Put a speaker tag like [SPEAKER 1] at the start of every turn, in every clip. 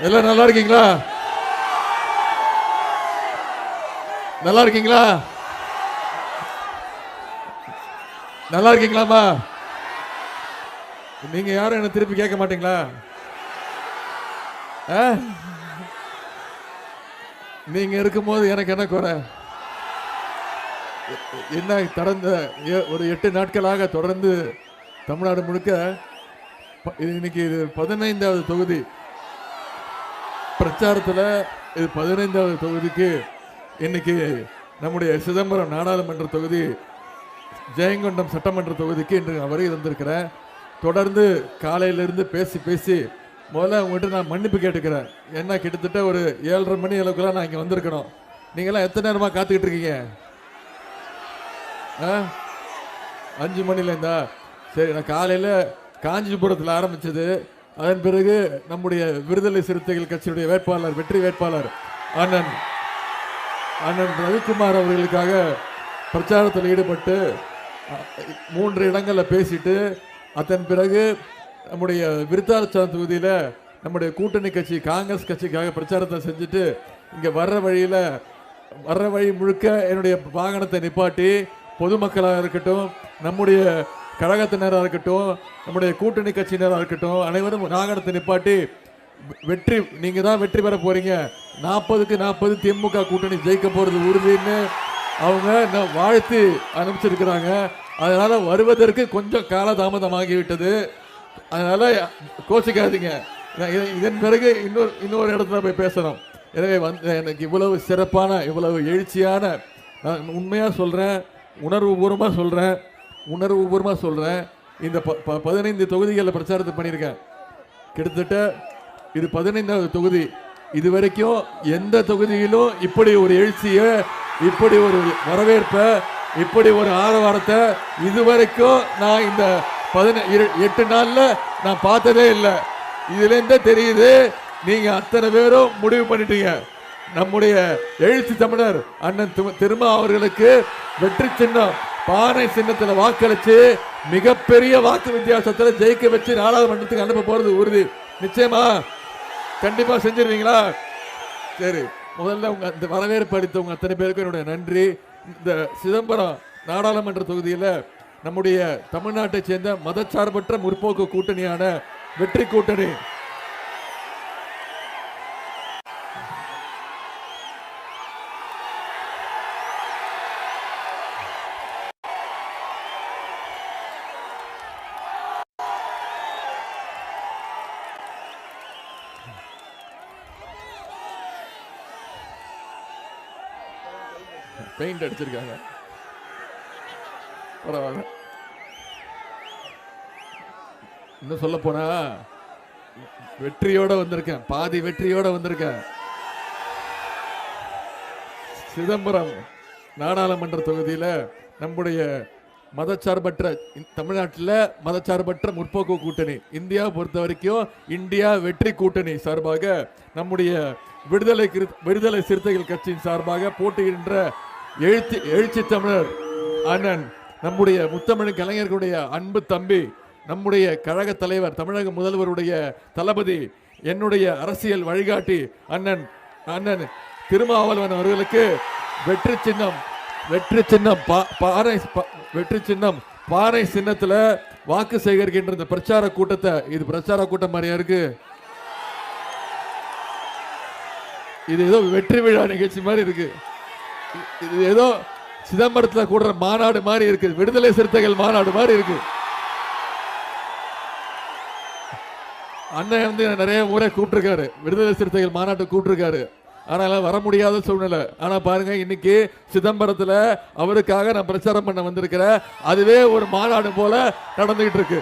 [SPEAKER 1] எல்லாம் நல்லா இருக்கீங்களா? நல்லா இருக்கீங்களா? நல்லா இருக்கீங்களாமா? நீங்க யாரும் என்ன திருப்பி கேட்க மாட்டீங்களா? நீங்க இருக்கும்போது எனக்கு என்ன குறை? என்ன கடந்த ஒரு 8 நாட்களாக தொடர்ந்து தமிழ்நாடு முழுக்க இன்னைக்கு இது 15வது தொகுதி பிரச்சாரத்தில். இது 15வது தொகுதிக்கு இன்னைக்கு நம்முடைய சிதம்பரம் நாடாளுமன்ற தொகுதி, ஜெயங்கொண்டம் சட்டமன்ற தொகுதிக்கு இன்று நான் வருகை தந்திருக்கிறேன். தொடர்ந்து காலையிலிருந்து பேசி முதல்ல உங்கள்கிட்ட நான் மன்னிப்பு கேட்டுக்கிறேன். என்ன கிட்டத்தட்ட ஒரு 7:30 மணி அளவுக்குலாம் நான் இங்கே வந்திருக்கணும். நீங்களாம் எத்தனை நேரமாக காத்துக்கிட்டு இருக்கீங்க? 5 மணிலேருந்தா? சரி, நான் காலையில் காஞ்சிபுரத்தில் ஆரம்பித்தது. அதன் பிறகு நம்முடைய விடுதலை சிறுத்தைகள் கட்சியுடைய வேட்பாளர், வெற்றி வேட்பாளர் அண்ணன் ரவிக்குமார் அவர்களுக்காக பிரச்சாரத்தில் ஈடுபட்டு 3 இடங்களில் பேசிட்டு, அதன் பிறகு நம்முடைய விருத்தாச்சலம் தொகுதியில் நம்முடைய கூட்டணி கட்சி காங்கிரஸ் கட்சிக்காக பிரச்சாரத்தை செஞ்சுட்டு இங்கே வர்ற வழி முழுக்க என்னுடைய வாகனத்தை நிப்பாட்டி பொதுமக்களாக இருக்கட்டும், நம்முடைய கழகத்தினராக இருக்கட்டும், நம்முடைய கூட்டணி கட்சியினராக இருக்கட்டும், அனைவரும் வாகனத்தை நிப்பாட்டி நீங்கள் தான் வெற்றி பெற போறீங்க, 40க்கு 40 திமுக கூட்டணி ஜெயிக்க போறது உறுதின்னு அவங்க வாழ்த்து அனுப்பிச்சிருக்கிறாங்க. அதனால வருவதற்கு கொஞ்சம் காலதாமதமாகிவிட்டது. அதனால கோச்சிக்காதீங்க. இதன் பிறகு இன்னொரு இடத்துல போய் பேசணும். எனவே எனக்கு இவ்வளவு சிறப்பான, இவ்வளவு எழுச்சியான, நான் உண்மையாக சொல்கிறேன், உணர்வுபூர்வமாக சொல்கிறேன். இந்த 15 தொகுதிகளில் பிரச்சாரத்தை பண்ணியிருக்கேன். கிட்டத்தட்ட இது 15வது தொகுதி. இதுவரைக்கும் எந்த தொகுதியிலும் இப்படி ஒரு எழுச்சியை, இப்படி ஒரு வரவேற்பை, இப்படி ஒரு ஆரவாரத்தை இதுவரைக்கும் நான் இந்த 8 நாள்ல நான் பார்த்ததே இல்லை. இதுல இருந்தே தெரியுது, நீங்க அத்தனை பேரும் முடிவு பண்ணிட்டீங்க. நம்முடைய எழுச்சி தமிழர் அண்ணன் திருமா அவர்களுக்கு வெற்றி சின்னம் பானை சின்னத்தில் வாக்களிச்சு மிகப்பெரிய வாக்கு வித்தியாசத்தில் ஜெயிக்க வச்சு நாடாளுமன்றத்துக்கு அனுப்ப போறது உறுதி. நிச்சயமா கண்டிப்பா செஞ்சிருவீங்களா? சரி, முதல்ல உங்க இந்த வரவேற்பு அளித்தவங்க அத்தனை பேருக்கும் என்னுடைய நன்றி. இந்த சிதம்பரம் நாடாளுமன்ற தொகுதியில் நம்முடைய தமிழ்நாட்டை சேர்ந்த மதச்சார்பற்ற முற்போக்கு கூட்டணியான வெற்றி கூட்டணி பெயிண்ட் அடிச்சிருக்காங்க. பரவாயில்ல. இன்னும் சொல்ல போனா வெற்றியோட வந்திருக்கேன், பாதி வெற்றியோட வந்திருக்கேன். சிதம்பரம் நாடாளுமன்ற தொகுதியில நம்முடைய மதச்சார்பற்ற தமிழ்நாட்டில் மதச்சார்பற்ற முற்போக்கு கூட்டணி, இந்தியாவை பொறுத்த வரைக்கும் இந்தியா வெற்றி கூட்டணி சார்பாக நம்முடைய விடுதலை சிறுத்தைகள் கட்சியின் சார்பாக போட்டியிடுகின்ற எழுச்சி தமிழர் அண்ணன் நம்முடைய முத்தமிழ் கலைஞர்களுடைய அன்பு தம்பி, நம்முடைய கழக தலைவர், தமிழக முதல்வருடைய தளபதி, என்னுடைய அரசியல் வழிகாட்டி அண்ணன் திருமாவளவன் அவர்களுக்கு வெற்றி சின்னம் பாறை சின்னத்துல வாக்கு சேகரிக்கின்ற இந்த பிரச்சார கூட்டத்தை, இது பிரச்சார கூட்டம் மாதிரியா இருக்கு? இது ஏதோ வெற்றி விழா நிகழ்ச்சி மாதிரி இருக்கு. இது ஏதோ சிதம்பரத்தில் கூடுற மாநாடு மாதிரி இருக்கு, விடுதலை சிறுத்தைகள் மாநாடு மாதிரி இருக்கு. அண்ணன் வந்து நிறைய முறை கூப்பிட்டுருக்காரு, விடுதலை சிறுத்தைகள் மாநாட்டை கூப்பிட்டுருக்காரு. ஆனால் வர முடியாத சூழ்நிலை. ஆனா பாருங்க, இன்னைக்கு சிதம்பரத்தில் அவருக்காக நான் பிரச்சாரம் பண்ண வந்திருக்கிறேன். அதுவே ஒரு மாநாடு போல நடந்துகிட்டு இருக்கு.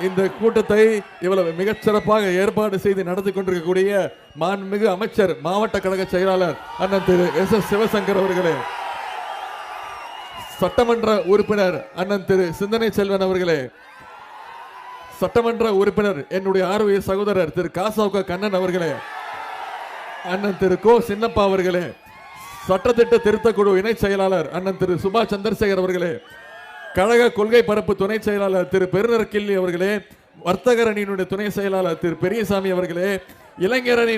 [SPEAKER 1] இந்த கூட்டத்தை இவ்வளவு மிகச்சிறப்பாக ஏற்பாடு செய்து நடத்தி கொண்டிருக்கக்கூடிய மாண்புமிகு அமைச்சர், மாவட்ட கழக செயலாளர் அண்ணன் திரு S.S. சிவசங்கர் அவர்களே, சட்டமன்ற உறுப்பினர் அண்ணன் திரு சிந்தனை செல்வன் அவர்களே, சட்டமன்ற உறுப்பினர் என்னுடைய ஆர்வ சகோதரர் திரு காசவுக்க கண்ணன் அவர்களே, அண்ணன் திரு கோ சின்னப்பா அவர்களே, சட்டத்திட்ட திருத்தக்குழு இணை செயலாளர் அண்ணன் திரு சுபாஷ் சந்திரசேகர் அவர்களே, கழக கொள்கை பரப்பு துணை செயலாளர் திரு பெருநர் கிள்ளி அவர்களே, வர்த்தகர் அணியினுடைய துணை செயலாளர் திரு பெரியசாமி அவர்களே, இளைஞர் அணி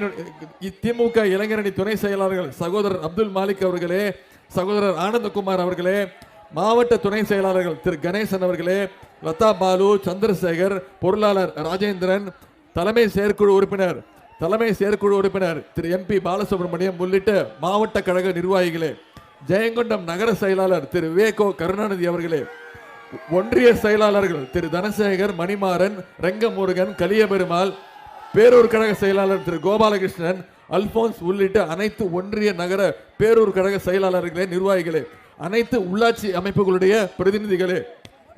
[SPEAKER 1] திமுக இளைஞர் அணி துணை செயலாளர்கள் சகோதரர் அப்துல் மாலிக் அவர்களே, சகோதரர் ஆனந்தகுமார் அவர்களே, மாவட்ட துணை செயலாளர்கள் திரு கணேசன் அவர்களே, லதா பாலு, சந்திரசேகர், பொருளாளர் ராஜேந்திரன், தலைமை செயற்குழு உறுப்பினர் திரு MP பாலசுப்ரமணியம் உள்ளிட்ட மாவட்ட கழக நிர்வாகிகளே, ஜெயங்கொண்டம் நகர செயலாளர் திரு விவேகோ கருணாநிதி அவர்களே, ஒன்றிய செயலாளர்கள் திரு தனசேகர், மணிமாறன், ரெங்கமுருகன், கலியபெருமாள், பேரூர் கழக செயலாளர் திரு கோபாலகிருஷ்ணன், அல்போன்ஸ் உள்ளிட்ட அனைத்து ஒன்றிய நகர பேரூர் கழக செயலாளர்களே, நிர்வாகிகளே, அனைத்து உள்ளாட்சி அமைப்புகளுடைய பிரதிநிதிகளே,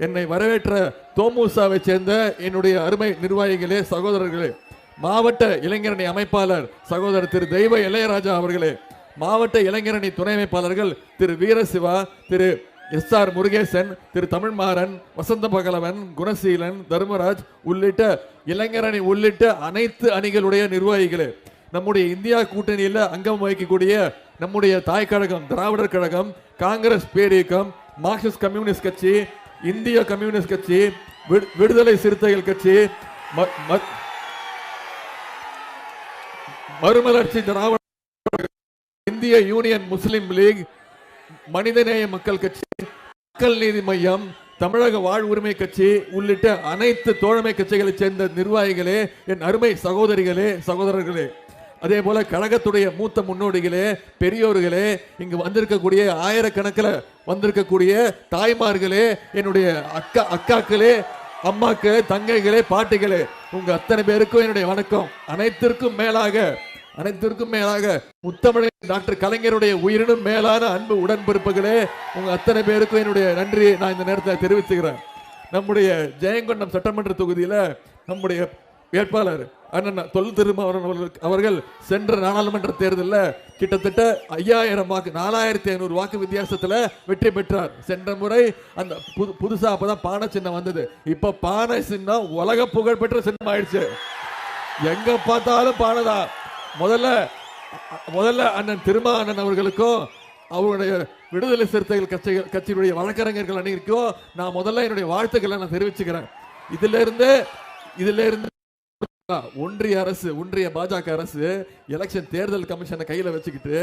[SPEAKER 1] என்னை வரவேற்ற தோமுசாவை சேர்ந்த என்னுடைய அருமை நிர்வாகிகளே, சகோதரர்களே, மாவட்ட இளைஞரணி அமைப்பாளர் சகோதரர் திரு தெய்வ இளையராஜா அவர்களே, மாவட்ட இளைஞரணி துணை அமைப்பாளர்கள் திரு வீரசிவா, திரு SR முருகேசன், திரு தமிழ்மாறன், வசந்த பகலவன், குணசீலன், தர்மராஜ் உள்ளிட்ட இளைஞரணி உள்ளிட்ட அனைத்து அணிகளுடைய நிர்வாகிகளே, நம்முடைய இந்தியா கூட்டணியில் அங்கம் வகிக்கக்கூடிய நம்முடைய தாய் கழகம் திராவிடர் கழகம், காங்கிரஸ் பேரியக்கம், மார்க்சிஸ்ட் கம்யூனிஸ்ட் கட்சி, இந்திய கம்யூனிஸ்ட் கட்சி, விடுதலை சிறுத்தைகள் கட்சி, மறுமலர்ச்சி திராவிட, இந்திய யூனியன் முஸ்லிம் லீக், மனிதநேய மக்கள் கட்சி, மக்கள் நீதி மையம், தமிழக வாழ்வுரிமை கட்சி உள்ளிட்ட அனைத்து தோழமை கட்சிகளை சேர்ந்த நிர்வாகிகளே, என் அருமை சகோதரிகளே, சகோதரர்களே, அதே போல கழகத்துடைய மூத்த முன்னோடிகளே, பெரியோர்களே, இங்கு வந்திருக்கக்கூடிய ஆயிரக்கணக்கில் வந்திருக்கக்கூடிய தாய்மார்களே, என்னுடைய அக்காக்களே, அம்மாக்களே, தங்கைகளே, பாட்டிகளே, உங்க அத்தனை பேருக்கும் என்னுடைய வணக்கம். அனைத்திற்கும் மேலாக முத்தமிழ் டாக்டர் கலைஞருடைய உயிரினும் மேலான அன்பு உடன்பிறப்புகளே, உங்க அத்தனை பேருக்கும் என்னுடைய நன்றியை நான் இந்த நேரத்தில் தெரிவிச்சுக்கிறேன். நம்முடைய ஜெயங்கொண்டம் சட்டமன்ற தொகுதியில நம்முடைய வேட்பாளர் அண்ணன் தொல் திருமாவளவன் அவர்கள் சென்ற நாடாளுமன்ற தேர்தலில் கிட்டத்தட்ட 5000 வாக்கு, 4500 வாக்கு வித்தியாசத்துல வெற்றி பெற்றார். சென்ற முறை அந்த புதுசா அப்பதான் பானை சின்னம் வந்தது. இப்ப பானை சின்னம் உலக புகழ் பெற்ற சின்னம் ஆயிடுச்சு. எங்க பார்த்தாலும் பானைதான். முதல்ல அண்ணன் திருமாவளவன் அவர்களுக்கும் அவருடைய விடுதலை சிறுத்தைகள் கட்சியுடைய வழக்கறிஞர்கள் அணிக்கும் நான் முதல்ல என்னுடைய வாழ்த்துக்களை நான் தெரிவிச்சுக்கிறேன். இதுல இருந்து ஒன்றிய பாஜக அரசு எலெக்ஷன் தேர்தல் கமிஷனை கையில வச்சுக்கிட்டு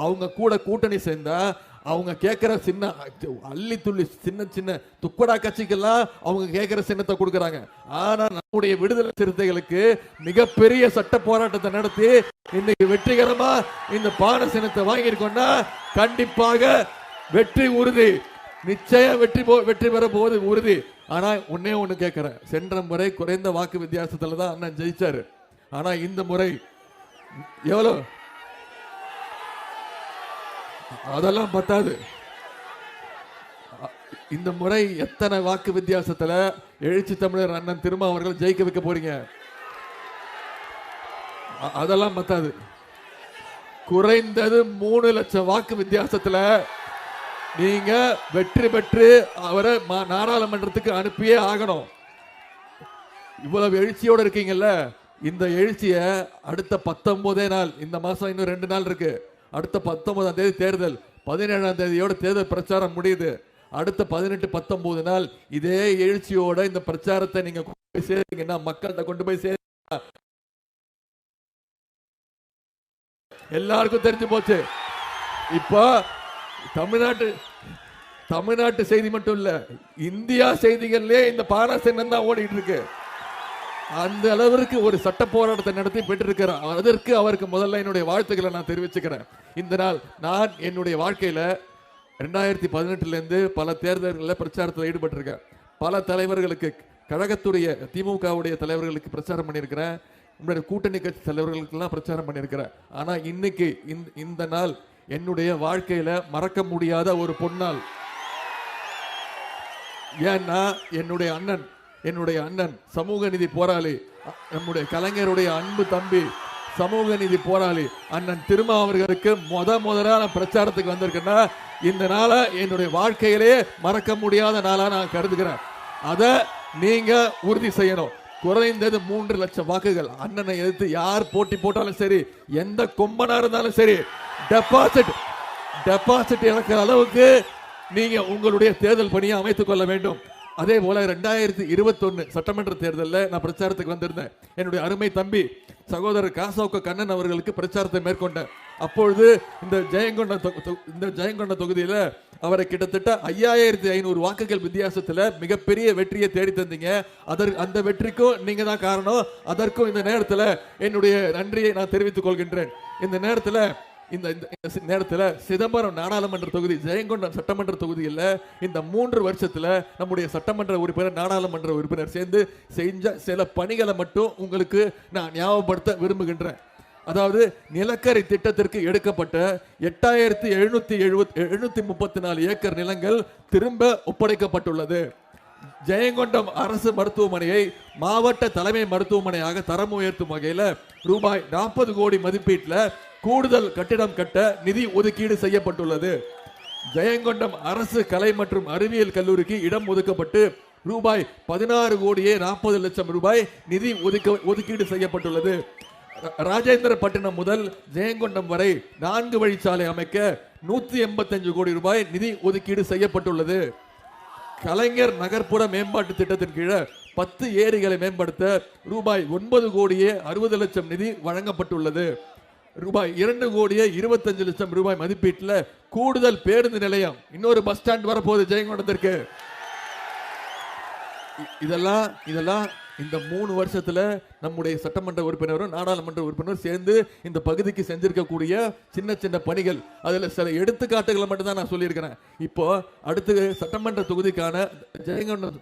[SPEAKER 1] அவங்க கூட கூட்டணி சேர்ந்தா அவங்க கேட்கிற சின்ன அள்ளி துள்ளி சின்ன துப்படா கட்சிக்கெல்லாம் அவங்க கேட்கிற சின்னத்தை கொடுக்கறாங்க. ஆனா நம்முடைய விடுதலை சிறுத்தைகளுக்கு மிகப்பெரிய சட்ட போராட்டத்தை நடத்தி இன்னைக்கு வெற்றிகரமா இந்த பானை சின்னத்தை வாங்கியிருக்கோம்னா கண்டிப்பாக வெற்றி உறுதி, நிச்சயம் வெற்றி பெற போவது உறுதி. ஆனா ஒண்ணு கேட்கிறேன், சென்ற முறை குறைந்த வாக்கு வித்தியாசத்துல தான் அண்ணன் ஜெயிச்சாரு. ஆனா இந்த முறை எவ்வளவு? அதெல்லாம் பத்தாது. இந்த முறை எத்தனை வாக்கு வித்தியாசத்துல எழுச்சி தமிழர் அண்ணன் திருமா அவர்கள் ஜெயிக்க வைக்க போறீங்க? அதெல்லாம் பத்தாது. குறைந்தது 3 லட்சம் வாக்கு வித்தியாசத்துல நீங்க வெற்றி பெற்று அவரை நாடாளுமன்றத்துக்கு அனுப்பியே ஆகணும். இவ்வளவு எழுச்சியோட இருக்கீங்கல்ல, இந்த எழுச்சிய அடுத்த 19 நாள், இந்த மாசம் இன்னும் 2 நாள் இருக்கு. அடுத்த 19ஆம் தேதி தேர்தல், 17ஆம் தேதியோட தேர்தல் பிரச்சாரம் முடியுது. அடுத்த 18-19 நாள் இதே எழுச்சியோட இந்த பிரச்சாரத்தை நீங்க கொண்டு போய் சேர்த்தீங்கன்னா, மக்கள்கிட்ட கொண்டு போய் சேர்த்தீங்கன்னா எல்லாருக்கும் தெரிஞ்சு போச்சு. இப்போ தமிழ்நாட்டு செய்தி மட்டும் இல்ல, இந்தியா செய்திகள்லயே இந்த பானை சின்னம் தான் ஓடிட்டு இருக்கு. அந்த அளவிற்கு ஒரு சட்ட போராட்டத்தை நடத்தி பெற்றிருக்கிறார். அதற்கு அவருக்கு முதல்ல என்னுடைய வாழ்த்துக்களை நான் தெரிவிச்சுக்கிறேன். இந்த நாள் நான் என்னுடைய வாழ்க்கையில 2018 இருந்து பல தேர்தல்களில் பிரச்சாரத்தில் ஈடுபட்டிருக்கேன். பல தலைவர்களுக்கு, கழகத்துடைய திமுகவுடைய தலைவர்களுக்கு பிரச்சாரம் பண்ணியிருக்கிறேன். நம்முடைய கூட்டணி கட்சி தலைவர்களுக்கெல்லாம் பிரச்சாரம் பண்ணியிருக்கிறேன். ஆனா இன்னைக்கு இந்த நாள் என்னுடைய வாழ்க்கையில மறக்க முடியாத ஒரு பொன்னாள். ஏன்னா என்னுடைய அண்ணன் சமூக நீதி போராளி, நம்முடைய கலைஞருடைய அன்பு தம்பி, சமூக நீதி போராளி அண்ணன் திருமா அவர்களுக்கு முதலான பிரச்சாரத்துக்கு வந்திருக்கேன்னா இந்த நாளை என்னுடைய வாழ்க்கையிலே மறக்க முடியாத நாளா நான் கருதுகிறேன். அதை நீங்க உறுதி செய்யணும். குறைந்தது 3 லட்சம் வாக்குகள். அண்ணனை எதிர்த்து யார் போட்டி போட்டாலும் சரி, எந்த கொம்பனா இருந்தாலும் சரி, டெபாசிட் இழக்கிற அளவுக்கு நீங்க உங்களுடைய தேர்தல் பணியை அமைத்துக் கொள்ள வேண்டும். அதே போல 2021 சட்டமன்ற தேர்தலில் நான் பிரச்சாரத்துக்கு வந்திருந்தேன். என்னுடைய அருமை தம்பி சகோதரர் காசோக்க கண்ணன் அவர்களுக்கு பிரச்சாரத்தை மேற்கொண்டேன். அப்பொழுது இந்த ஜெயங்கொண்ட தொகுதியில் அவரை கிட்டத்தட்ட 5500 வாக்குகள் வித்தியாசத்தில் மிகப்பெரிய வெற்றியை தேடி தந்தீங்க. அந்த வெற்றிக்கும் நீங்க தான் காரணம். அதற்கும் இந்த நேரத்தில் என்னுடைய நன்றியை நான் தெரிவித்துக் கொள்கின்றேன். இந்த நேரத்தில் சிதம்பரம் நாடாளுமன்ற தொகுதி, ஜெயங்கொண்டம் சட்டமன்ற தொகுதியில் இந்த 3 வருஷத்துல நம்முடைய சட்டமன்ற உறுப்பினர், நாடாளுமன்ற உறுப்பினர் சேர்ந்து செஞ்ச சில பணிகளை மட்டும் உங்களுக்கு நான் ஞாபகப்படுத்த விரும்புகின்றேன். அதாவது நிலக்கரி திட்டத்திற்கு எடுக்கப்பட்ட 8734 ஏக்கர் நிலங்கள் திரும்ப ஒப்படைக்கப்பட்டுள்ளது. ஜெயங்கொண்டம் அரசு மருத்துவமனையை மாவட்ட தலைமை மருத்துவமனையாக தரம் உயர்த்தும் வகையில் ரூபாய் 40 கோடி மதிப்பீட்டில் கூடுதல் கட்டிடம் கட்ட நிதி ஒதுக்கீடு செய்யப்பட்டுள்ளது. ஜெயங்கொண்டம் அரசு கலை மற்றும் அறிவியல் கல்லூரிக்கு இடம் ஒதுக்கப்பட்டு ரூபாய் 16 கோடியே 40 லட்சம் ரூபாய் நிதி ஒதுக்கீடு செய்யப்பட்டுள்ளது. ராஜேந்திரப்பட்டினம் முதல் ஜெயங்கொண்டம் வரை 4 வழிச்சாலை அமைக்க 185 கோடி ரூபாய் நிதி ஒதுக்கீடு செய்யப்பட்டுள்ளது. கலைஞர் நகர்ப்புற மேம்பாட்டு திட்டத்தின் கீழே 10 ஏரிகளை மேம்படுத்த ரூபாய் 9 கோடியே 60 லட்சம் நிதி வழங்கப்பட்டுள்ளது. ரூபாய் 2 கோடியே 25 லட்சம் ரூபாய் மதிப்பீட்டில் கூடுதல் பேருந்து நிலையம், இன்னொரு பஸ் ஸ்டாண்ட் வரப்போகுது ஜெயங்கொண்டத்திற்கு. இதெல்லாம் இந்த 3 வருஷத்துல நம்முடைய சட்டமன்ற உறுப்பினரும் நாடாளுமன்ற உறுப்பினரும் சேர்ந்து இந்த பகுதிக்கு செஞ்சிருக்கக்கூடிய சின்ன சின்ன பணிகள், அதுல சில எடுத்துக்காட்டுகளை மட்டும் தான் நான் சொல்லியிருக்கிறேன். இப்போ அடுத்து சட்டமன்ற தொகுதிக்கான ஜெயங்கொண்டம்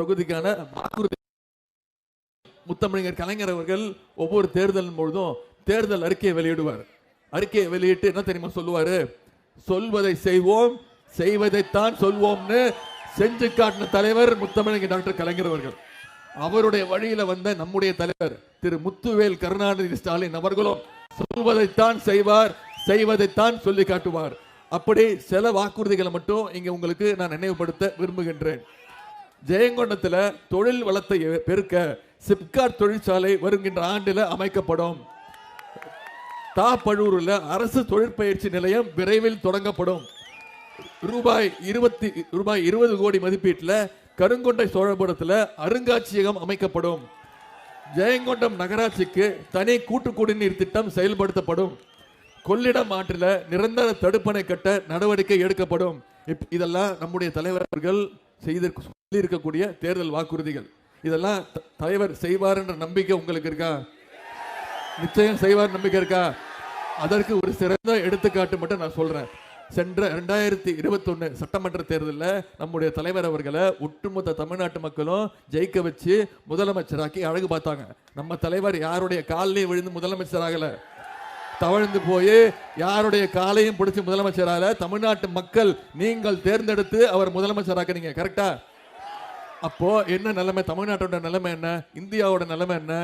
[SPEAKER 1] தொகுதிக்கான வாக்குறுதி முத்தமிழர் கலைஞர் அவர்கள் ஒவ்வொரு தேர்தலின் பொழுதும் தேர்தல் அறிக்கையை வெளியிடுவார். அறிக்கையை வெளியிட்டு என்ன தெரியுமா சொல்லுவாரு? சொல்வதை செய்வோம், செய்வதைத்தான் சொல்வோம்னு செஞ்சு காட்டின தலைவர் முத்தமிழர் டாக்டர் கலைஞர் அவர்கள். அவருடைய வழியில வந்த நம்முடைய தலைவர் திரு முத்துவேல் கருணாநிதி ஸ்டாலின் அவர்களும் சொல்வதைத்தான் செய்வார், செய்வதைத்தான் சொல்லி காட்டுவார். அப்படி சில வாக்குறுதிகளை மட்டும் இங்க உங்களுக்கு நான் நினைவுபடுத்த விரும்புகின்றேன். ஜெயங்கொண்டத்தில் தொழில் வளத்தை பெருக்க சிப்காட் தொழிற்சாலை வருகின்ற ஆண்டில் அமைக்கப்படும். தாப்பழூரில் அரசு தொழிற்பயிற்சி நிலையம் விரைவில் தொடங்கப்படும். ரூபாய் 20 கோடி மதிப்பீட்டில் கருங்கொண்டை சோழபுரத்தில் அருங்காட்சியகம் அமைக்கப்படும். ஜெயங்கொண்டம் நகராட்சிக்கு தனி கூட்டு குடிநீர் திட்டம் செயல்படுத்தப்படும். கொள்ளிடம் ஆற்றில் நிரந்தர தடுப்பணை கட்ட நடவடிக்கை எடுக்கப்படும். இதெல்லாம் நம்முடைய தலைவர்கள் சொல்லியிருக்கக்கூடிய தேர்தல் வாக்குறுதிகள். இதெல்லாம் தலைவர் செய்வார் என்ற நம்பிக்கை உங்களுக்கு இருக்கா? நிச்சயம் செய்வார் நம்பிக்கை இருக்கா? அதற்கு ஒரு சிறந்த எடுத்துக்காட்டு மட்டும் நான் சொல்றேன். சென்ற 2021 சட்டமன்ற தேர்தலில் நம்முடைய தலைவர் அவர்களை ஒட்டுமொத்த தமிழ்நாட்டு மக்களும் ஜெயிக்க வச்சு முதலமைச்சராக்கி அழகு பார்த்தாங்க. நம்ம தலைவர் யாருடைய காலையும் விழுந்து முதலமைச்சராகல, தவழ்ந்து போய் யாருடைய காலையும் பிடிச்சி முதலமைச்சராக தமிழ்நாட்டு மக்கள் நீங்கள் தேர்ந்தெடுத்து அவர் முதலமைச்சராக்குனீங்க. கரெக்டா? அப்போ என்ன நிலைமை? தமிழ்நாட்டோட நிலைமை என்ன? இந்தியாவோட நிலைமை என்ன?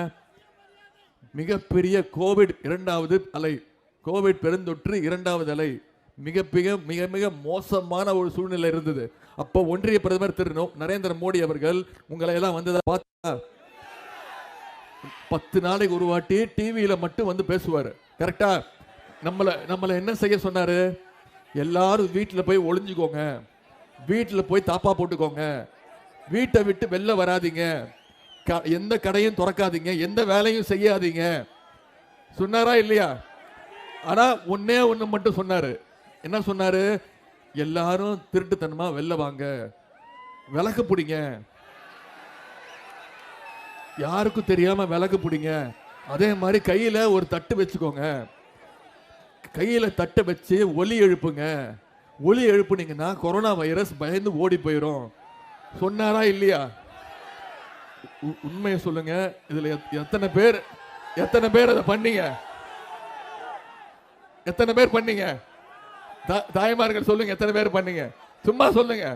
[SPEAKER 1] மிகப்பெரிய கோவிட் 2வது அலை, கோவிட் பெருந்தொற்று 2வது அலை, மிக மிக மோசமான ஒரு சூழ்நிலை இருந்தது. அப்போ ஒன்றிய பிரதமர் திரு நரேந்திர மோடி அவர்கள் உங்களை எல்லாம் வந்ததை பார்த்தா 10 நாளைக்கு ஒரு வாட்டி டிவியில மட்டும் வந்து பேசுவாரு. கரெக்டா? நம்மளை என்ன செய்ய சொன்னாரு? எல்லாரும் வீட்டில் போய் ஒளிஞ்சுக்கோங்க, வீட்டில் போய் தாப்பா போட்டுக்கோங்க, வீட்டை விட்டு வெளில வராதீங்க, எந்த கடையும் திறக்காதீங்க, எந்த வேலையும் செய்யாதீங்க சொன்னாரா இல்லையா? ஆனா ஒண்ணு மட்டும் சொன்னாரு. என்ன சொன்னாரு? எல்லாரும் திருட்டுத்தனமா வெளில வாங்க, விளக்கு பிடிங்க, யாருக்கும் தெரியாம விளக்கு பிடிங்க, அதே மாதிரி கையில ஒரு தட்டு வச்சுக்கோங்க, கையில தட்டை வச்சு ஒலி எழுப்புங்க, ஒலி எழுப்புனீங்கன்னா கொரோனா வைரஸ் பயந்து ஓடி போயிடும் சொன்னாரா இல்லையா? உண்மையை சொல்லுங்க. இதுல எத்தனை பேர் அதை பண்ணீங்க? எத்தனை பேர் பண்ணீங்க? தாய்மார்கள் சொல்லுங்க, எத்தனை பேர் பண்ணீங்க? சும்மா சொல்லுங்க,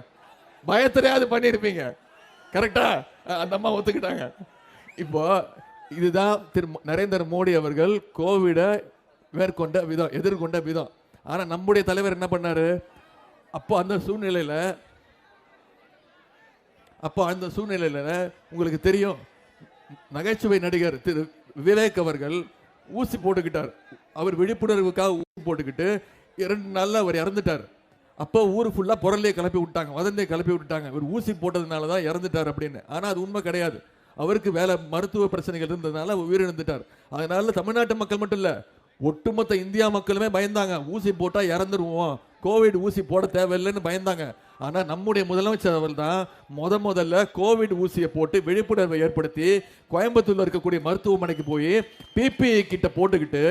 [SPEAKER 1] பயத்திலேயாவது பண்ணிருப்பீங்க. கரெக்டா? அந்த அம்மா ஒத்துக்கிட்டாங்க. இப்போ இதுதான் திரு நரேந்திர மோடி அவர்கள் கோவிடை மேற்கொண்ட விதம், எதிர்கொண்ட விதம். ஆனா நம்முடைய தலைவர் என்ன பண்ணாரு? அப்போ அந்த சூழ்நிலையில உங்களுக்கு தெரியும், நகைச்சுவை நடிகர் திரு விவேக் அவர்கள் ஊசி போட்டுக்கிட்டார். அவர் விழிப்புணர்வுக்காக ஊசி போட்டுக்கிட்டு 2 நாள்ல அவர் இறந்துட்டார். அப்போ ஊர் ஃபுல்லா புரளையை கிளப்பி விட்டாங்க, வதந்தியை கிளப்பி விட்டுட்டாங்க, இவர் ஊசி போட்டதுனால தான் இறந்துட்டார் அப்படின்னு. ஆனா அது உண்மை கிடையாது. அவருக்கு வேலை மருத்துவ பிரச்சனைகள் இருந்ததுனால உயிரிழந்துட்டார். அதனால தமிழ்நாட்டு மக்கள் மட்டும் இல்ல, ஒட்டுமொத்த இந்தியா மக்களுமே பயந்தாங்க. ஊசி போட்டா இறந்துருவோம், கோவிட் ஊசி போட தேவையில்லைன்னு பயந்தாங்க. ஆனா நம்முடைய முதலமைச்சர் அவர் தான் முதல்ல கோவிட் ஊசியை போட்டு விழிப்புணர்வை ஏற்படுத்தி கோயம்புத்தூர்ல இருக்கக்கூடிய மருத்துவமனைக்கு போய் பிபிஇ கிட்ட போட்டுக்கிட்டு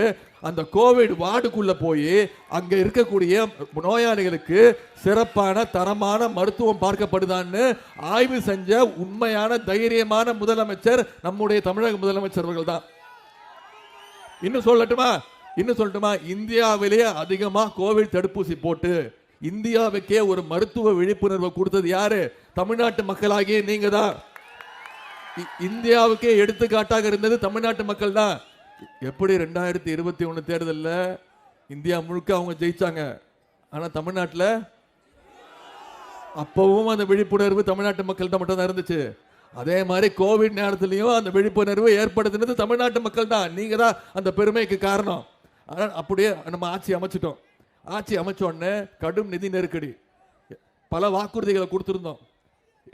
[SPEAKER 1] அந்த கோவிட் வார்டுக்குள்ள போய் அங்க இருக்கக்கூடிய நோயாளிகளுக்கு சிறப்பான தரமான மருத்துவம் பார்க்கப்படுதான்னு ஆய்வு செஞ்ச உண்மையான தைரியமான முதலமைச்சர் நம்முடைய தமிழக முதலமைச்சர் அவர்கள் தான். இன்னும் சொல்லட்டுமா, இந்தியாவிலேயே அதிகமா கோவிட் தடுப்பூசி போட்டு இந்தியாவுக்கே ஒரு மருத்துவ விழிப்புணர்வை கொடுத்தது யாரு? தமிழ்நாட்டு மக்களாகிய நீங்க தான். இந்தியாவுக்கே எடுத்துக்காட்டாக இருந்தது தமிழ்நாட்டு மக்கள் தான். எப்படி 2021 தேர்தலில் இந்தியா முழுக்க அவங்க ஜெயிச்சாங்க, ஆனா தமிழ்நாட்டில் அப்பவும் அந்த விழிப்புணர்வு தமிழ்நாட்டு மக்கள் மட்டும் தான் இருந்துச்சு. அதே மாதிரி கோவிட் நேரத்திலையும் அந்த விழிப்புணர்வு ஏற்படுத்தினது தமிழ்நாட்டு மக்கள் தான். நீங்க தான் அந்த பெருமைக்கு காரணம். அப்படியே நம்ம ஆட்சி அமைச்சிட்டோம். ஆட்சி அமைச்ச உடனே கடும் நிதி நெருக்கடி, பல வாக்குறுதிகளை கொடுத்திருந்தோம்.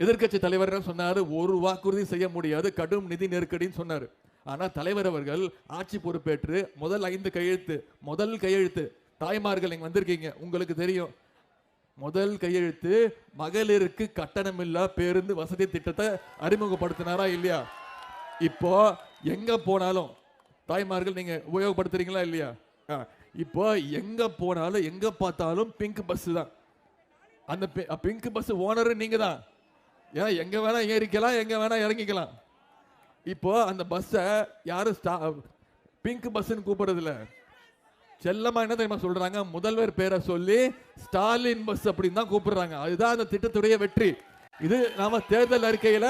[SPEAKER 1] எதிர்க்கட்சி தலைவர் சொன்னாரு, ஒரு வாக்குறுதி செய்ய முடியாது, கடும் நிதி நெருக்கடின்னு சொன்னாரு. ஆனா தலைவர் அவர்கள் ஆட்சி பொறுப்பேற்று முதல் 5 கையெழுத்து தாய்மார்கள் இங்க வந்திருக்கீங்க, உங்களுக்கு தெரியும். முதல் கையெழுத்து மகளிருக்கு கட்டணமில்லா பேருந்து வசதி திட்டத்தை அறிமுகப்படுத்தினாரா இல்லையா? இப்போ எங்க போனாலும் தாய்மார்கள் நீங்க உபயோகப்படுத்துறீங்களா இல்லையா? இப்போ எங்க போனாலும் எங்க பார்த்தாலும் பிங்க் பஸ் தான். அந்த பிங்க் பஸ் ஓனர் நீங்க தான். ஏன்னா எங்க வேணா ஏறிக்கலாம், எங்க வேணா இறங்கிக்கலாம். இப்போ அந்த பஸ்ஸை யாரும் பிங்க் பஸ்ன்னு கூப்பிடுறது இல்ல, செல்லமா என்ன தெரியுமா சொல்றாங்க? முதல்வர் பேரை சொல்லி ஸ்டாலின் பஸ் அப்படின்னு தான் கூப்பிடுறாங்க. அதுதான் அந்த திட்டத்துடைய வெற்றி. இது நாம தேர்தல் அறிக்கையில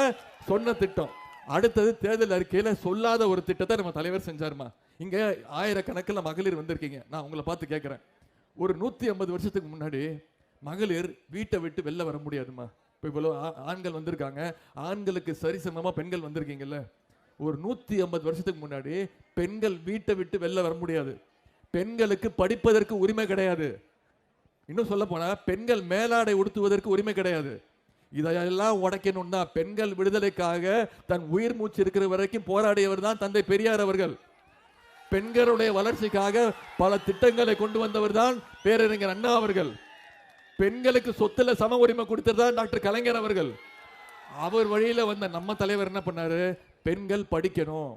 [SPEAKER 1] சொன்ன திட்டம். அடுத்தது தேர்தல் அறிக்கையில சொல்லாத ஒரு திட்டத்தை நம்ம தலைவர் செஞ்சாருமா. இங்க ஆயிரக்கணக்கில் மகளிர் வந்திருக்கீங்க. நான் உங்களை பார்த்து கேட்கிறேன், ஒரு 150 வருஷத்துக்கு முன்னாடி மகளிர் வீட்டை விட்டு வெளில வர முடியாதுமா. இப்போ இவ்வளோ ஆண்கள் வந்திருக்காங்க, ஆண்களுக்கு சரிசமமா பெண்கள் வந்திருக்கீங்கல்ல. ஒரு 150 வருஷத்துக்கு முன்னாடி பெண்கள் வீட்டை விட்டு வெளில வர முடியாது, பெண்களுக்கு படிப்பதற்கு உரிமை கிடையாது, இன்னும் சொல்ல போனா பெண்கள் மேலாடை உடுத்துவதற்கு உரிமை கிடையாது. இதையெல்லாம் உடைக்கணும்னா பெண்கள் விடுதலைக்காக தன் உயிர் மூச்சு இருக்கிற வரைக்கும் போராடியவர் தான் தந்தை பெரியார் அவர்கள். பெண்களுடைய வளர்ச்சிக்காக பல திட்டங்களை கொண்டு வந்தவர் தான் பேரறிஞர் அண்ணா அவர்கள். பெண்களுக்கு சொத்துல சம உரிமை கொடுத்ததுதான் டாக்டர் கலைஞர் அவர்கள். அவர் வழியில வந்த நம்ம தலைவர் என்ன பண்ணாரு? பெண்கள் படிக்கணும்,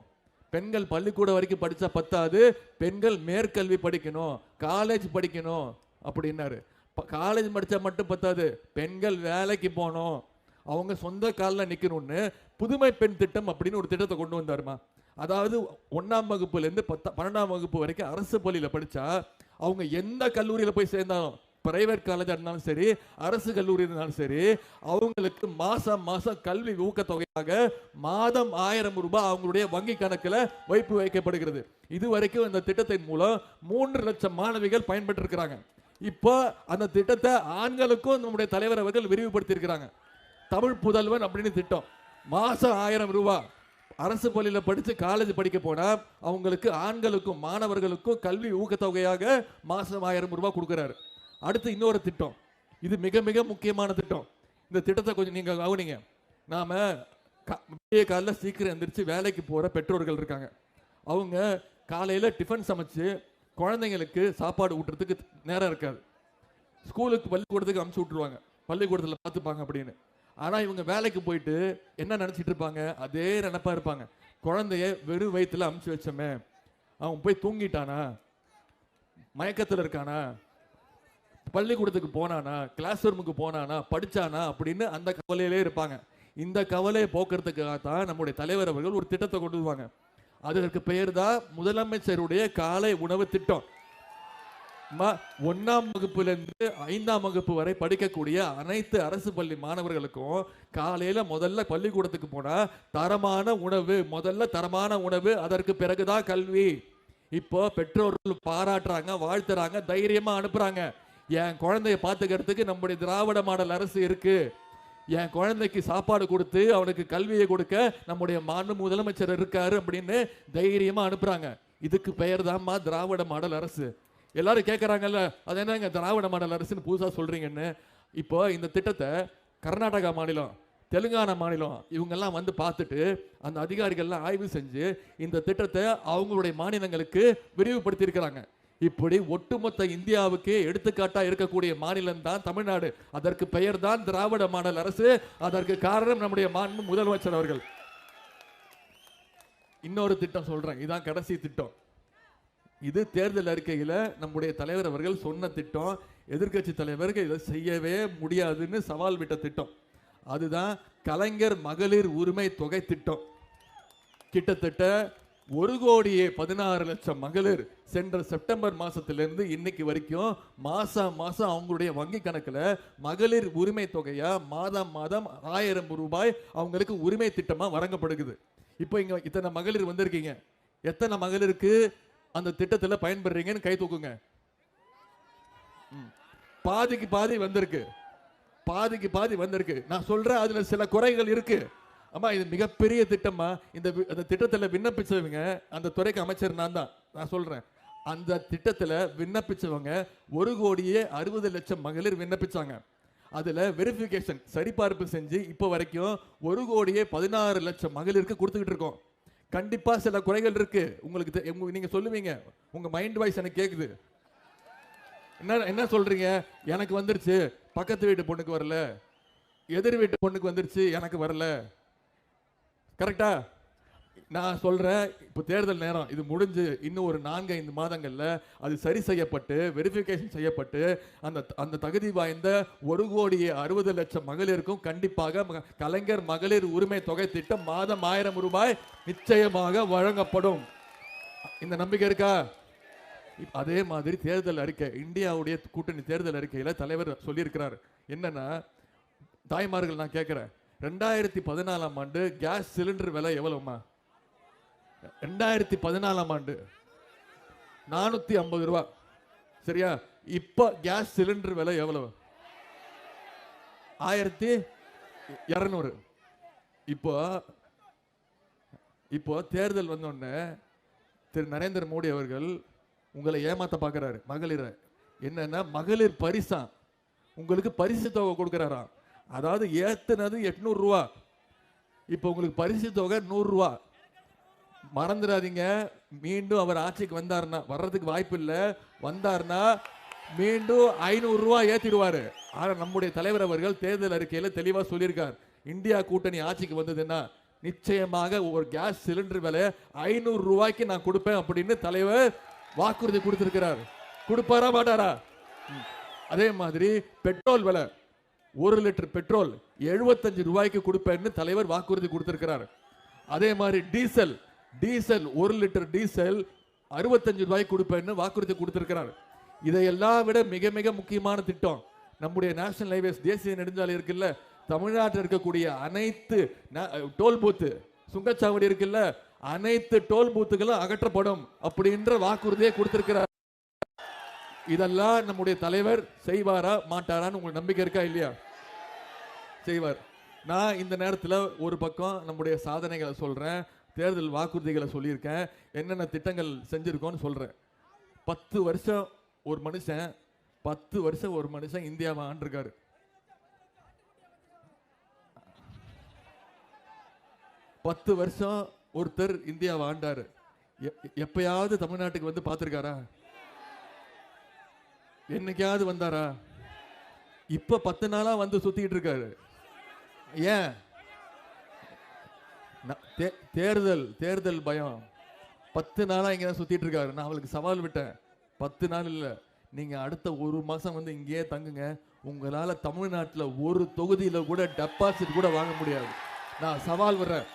[SPEAKER 1] பெண்கள் பள்ளிக்கூடம் வரைக்கும் படிச்சா பத்தாது, பெண்கள் மேற்கல்வி படிக்கணும், காலேஜ் படிக்கணும் அப்படின்னாரு. காலேஜ் படிச்சா மட்டும் பத்தாது, பெண்கள் வேலைக்கு போகணும், அவங்க சொந்த காலில் நிக்கணும்னு புதுமை பெண் திட்டம் அப்படின்னு ஒரு திட்டத்தை கொண்டு வந்தாருமா. அதாவது 1ஆம் வகுப்புல இருந்து 12ஆம் வகுப்பு வரைக்கும் அரசு பள்ளியில படிச்சா அவங்க எந்த கல்லூரியில போய் சேர்ந்தாலும், பிரைவேட் காலேஜா இருந்தாலும் சரி, அரசு கல்லூரி இருந்தாலும் சரி, அவங்களுக்கு மாசம் கல்வி ஊக்கத்தொகையாக மாதம் 1000 ரூபாய் அவங்களுடைய வங்கி கணக்குல வைப்பு வைக்கப்படுகிறது. இதுவரைக்கும் இந்த திட்டத்தின் மூலம் 3 லட்சம் மாணவிகள் பயன்பெற்று இருக்கிறாங்க. இப்போ அந்த திட்டத்தை ஆண்களுக்கும் நம்முடைய தலைவர் அவர்கள் விரிவுபடுத்தி இருக்கிறாங்க. தமிழ் புதல்வன் அப்படின்னு திட்டம், மாசம் 1000 ரூபாய். அரசு பள்ளியில படிச்சு காலேஜ் படிக்க போனா அவங்களுக்கு ஆண்களுக்கும் மாணவர்களுக்கும் கல்வி ஊக்கத்தொகையாக மாசம் 1000 ரூபாய் கொடுக்கிறாரு. அடுத்து இன்னொரு திட்டம், இது மிக மிக முக்கியமான திட்டம். இந்த திட்டத்தை கொஞ்சம் நீங்க கவனிங்க. நாம காலைல சீக்கிரம் எந்திரிச்சு வேலைக்கு போற பெற்றோர்கள் இருக்காங்க. அவங்க காலையில டிஃபன் சமைச்சு குழந்தைங்களுக்கு சாப்பாடு ஊட்டுறதுக்கு நேரம் இருக்காது. ஸ்கூலுக்கு பள்ளிக்கூடத்துக்கு அனுப்பிச்சு விட்டுருவாங்க, பள்ளிக்கூடத்தில் பார்த்துப்பாங்க அப்படின்னு. ஆனால் இவங்க வேலைக்கு போயிட்டு என்ன நினச்சிட்டு இருப்பாங்க? அதே நினப்பா இருப்பாங்க. குழந்தைய வெறும் வயிற்றுல அமுச்சு வச்சோமே, அவன் போய் தூங்கிட்டானா, மயக்கத்தில் இருக்கானா, பள்ளிக்கூடத்துக்கு போனானா, கிளாஸ் ரூமுக்கு போனானா, படிச்சானா அப்படின்னு அந்த கவலையிலே இருப்பாங்க. இந்த கவலையை போக்குறதுக்காக தான் நம்முடைய தலைவர் அவர்கள் ஒரு திட்டத்தை கொண்டு வருவாங்க. அதற்கு பெயர் தான் முதலமைச்சருடைய காலை உணவு திட்டம். 1ஆம் வகுப்பிலிருந்து 5ஆம் வகுப்பு வரை படிக்கக்கூடிய அனைத்து அரசு பள்ளி மாணவர்களுக்கும் காலையில முதல்ல பள்ளிக்கூடத்துக்கு போனா தரமான உணவு, முதல்ல தரமான உணவு, அதற்கு பிறகுதான் கல்வி. இப்போ பெற்றோர்கள் பாராட்டுறாங்க, வாழ்த்துறாங்க, தைரியமா அனுப்புறாங்க. என் குழந்தைய பாத்துக்கிறதுக்கு நம்முடைய திராவிட மாடல் அரசு இருக்கு, என் குழந்தைக்கு சாப்பாடு கொடுத்து அவனுக்கு கல்வியை கொடுக்க நம்முடைய மாண்பு முதலமைச்சர் இருக்காரு அப்படின்னு தைரியமா அனுப்புறாங்க. இதுக்கு பெயர் தான்மா திராவிட மாடல் அரசு. எல்லாரும் கேட்கறாங்கல்ல, அது என்னங்க திராவிட மாடல் அரசுன்னு புதுசா சொல்றீங்கன்னு. இப்போ இந்த திட்டத்தை கர்நாடகா மாநிலம், தெலுங்கானா மாநிலம் இவங்கெல்லாம் வந்து பார்த்துட்டு அந்த அதிகாரிகள்லாம் ஆய்வு செஞ்சு இந்த திட்டத்தை அவங்களுடைய மாநிலங்களுக்கு விரிவுபடுத்தி இருக்கிறாங்க. இப்படி ஒட்டுமொத்த இந்தியாவுக்கு எடுத்துக்காட்டா இருக்கக்கூடிய மாநிலம் தான் தமிழ்நாடு. அதற்கு பெயர் தான் திராவிட மாடல் அரசு. அதற்கு காரணம் நம்முடைய மாண்பு முதலமைச்சர் அவர்கள். இன்னொரு திட்டம் சொல்றேன், இதான் கடைசி திட்டம். இது தேர்தல் அறிக்கையில நம்முடைய தலைவர் அவர்கள் சொன்ன திட்டம். எதிர்க்கட்சி தலைவர்கள் இதை செய்யவே முடியாதுன்னு சவால் விட்ட திட்டம். அதுதான் கலைஞர் மகளிர் உரிமை தொகை திட்டம். கிட்டத்தட்ட 1,16,00,000 மகளிர் சென்ற செப்டம்பர் மாசத்திலிருந்து இன்னைக்கு வரைக்கும் மாசம் அவங்களுடைய வங்கி கணக்குல மகளிர் உரிமை தொகையா மாதம் 1000 ரூபாய் அவங்களுக்கு உரிமை திட்டமா வழங்கப்படுகிறது. இப்போ இங்க இத்தனை மகளிர் வந்திருக்கீங்க, எத்தனை மகளிருக்கு அந்த திட்டத்துல பயன்படுறீங்கன்னு கை தூக்குங்க. பாதிக்கு பாதி வந்திருக்கு, பாதிக்கு பாதி வந்திருக்கு. நான் சொல்றேன், அதுல சில குறைகள் இருக்கு. அம்மா இது மிகப்பெரிய திட்டமா. இந்த திட்டத்தில் விண்ணப்பிச்சவங்க, அந்த துறைக்கு அமைச்சர் நான் தான். நான் சொல்றேன், அந்த திட்டத்தில் விண்ணப்பிச்சவங்க 1,60,00,000 மகளிர் விண்ணப்பிச்சாங்க. அதுல வெரிஃபிகேஷன் சரிபார்ப்பு செஞ்சு இப்போ வரைக்கும் 1,16,00,000 மகளிருக்கு கொடுத்துக்கிட்டு இருக்கோம். கண்டிப்பா சில குறைகள் இருக்கு. உங்களுக்கு நீங்க சொல்லுவீங்க, உங்க மைண்ட் வாய்ஸ் எனக்கு கேக்குது. என்ன சொல்றீங்க? எனக்கு வந்துருச்சு, பக்கத்து வீட்டு பொண்ணுக்கு வரல, எதிர் வீட்டு பொண்ணுக்கு வந்துருச்சு, எனக்கு வரல. கரெக்டா? நான் சொல்றேன், இப்போ தேர்தல் நேரம் இது முடிஞ்சு இன்னும் ஒரு 4-5 மாதங்கள்ல அது சரி செய்யப்பட்டு வெரிஃபிகேஷன் செய்யப்பட்டு அந்த தகுதி வாய்ந்த 1,60,00,000 மகளிருக்கும் கண்டிப்பாக கலைஞர் மகளிர் உரிமை தொகை திட்டம் மாதம் 1000 ரூபாய் நிச்சயமாக வழங்கப்படும். இந்த நம்பிக்கை இருக்கா? அதே மாதிரி தேர்தல் அறிக்கை, இந்தியாவுடைய கூட்டணி தேர்தல் அறிக்கையில தலைவர் சொல்லியிருக்கிறார். என்னன்னா, தாய்மார்கள் நான் கேட்கிறேன், 2014ஆம் ஆண்டு கேஸ் சிலிண்டர் விலை எவ்வளவுமா? 2014ஆம் ஆண்டு 450 ரூபாய். சரியா? இப்ப கேஸ் சிலிண்டர் விலை எவ்வளவு? 1200. இப்போ தேர்தல் வந்தோடனே திரு நரேந்திர மோடி அவர்கள் உங்களை ஏமாத்த பார்க்கிறாரு. மகளிர் என்னன்னா, மகளிர் பரிசா உங்களுக்கு பரிசு தொகை கொடுக்கிறாராம். அதாவது ஏத்துனது 800 ரூபா, இப்போ உங்களுக்கு பரிசு தொகை 100 ரூபா. மறந்துடாதீங்க, மீண்டும் அவர் ஆட்சிக்கு வந்தாருன்னா, வர்றதுக்கு வாய்ப்பு இல்லை, வந்தாருன்னா மீண்டும் 500 ரூபா ஏத்திடுவாரு. ஆனா நம்முடைய தலைவர் அவர்கள் தேர்தல் அறிக்கையில தெளிவா சொல்லியிருக்கார், இந்தியா கூட்டணி ஆட்சிக்கு வந்ததுன்னா நிச்சயமாக ஒரு கேஸ் சிலிண்டர் விலை 500 ரூபாய்க்கு நான் கொடுப்பேன் அப்படின்னு தலைவர் வாக்குறுதி கொடுத்திருக்கிறார். கொடுப்பாரா மாட்டாரா? அதே மாதிரி பெட்ரோல் விலை, 1 லிட்டர் பெட்ரோல் 75 ரூபாய்க்கு கொடுப்பேன்னு தலைவர் வாக்குறுதி கொடுத்திருக்கிறார். அதே மாதிரி டீசல் 1 லிட்டர் டீசல் 65 ரூபாய்க்கு கொடுப்பேன்னு வாக்குறுதி கொடுத்திருக்கிறார். இதையெல்லாம் விட மிக மிக முக்கியமான திட்டம் நம்முடைய நேஷனல் ஹைவேஸ், தேசிய நெடுஞ்சாலை இருக்குல்ல, தமிழ்நாட்டில் இருக்கக்கூடிய அனைத்து டோல் பூத்து, சுங்கச்சாவடி இருக்குல்ல, அனைத்து டோல் பூத்துகளும் அகற்றப்படும் அப்படின்ற வாக்குறுதியை கொடுத்திருக்கிறார். இதெல்லாம் நம்முடைய தலைவர் செய்வாரா மாட்டாரான்னு உங்களுக்கு நம்பிக்கை இருக்கா இல்லையா? செய்வார். நான் இந்த நேரத்தில் ஒரு பக்கம் நம்முடைய சாதனைகளை சொல்றேன், தேர்தல் வாக்குறுதிகளை சொல்லியிருக்கேன், என்னென்ன திட்டங்கள் செஞ்சிருக்கோன்னு சொல்றேன். 10 வருஷம் ஒரு மனுஷன் 10 வருஷம் ஒரு மனுஷன் இந்தியாவை ஆண்டிருக்காரு. 10 வருஷம் ஒருத்தர் இந்தியாவை ஆண்டாரு. எப்பயாவது தமிழ்நாட்டுக்கு வந்து பார்த்திருக்காரா? என்னைக்காவது வந்தாரா? இப்ப 10 நாளா வந்து சுத்திட்டு இருக்காரு. ஏன்? தேர்தல் பயம். 10 நாளா இங்க சுத்திட்டு இருக்காரு. நான் அவளுக்கு சவால் விட்டேன், 10 நாள் இல்ல, நீங்க அடுத்த 1 மாசம் வந்து இங்கேயே தங்குங்க, உங்களால தமிழ்நாட்டில் ஒரு தொகுதியில கூட டெபாசிட் கூட வாங்க முடியாது. நான் சவால் விடுறேன்.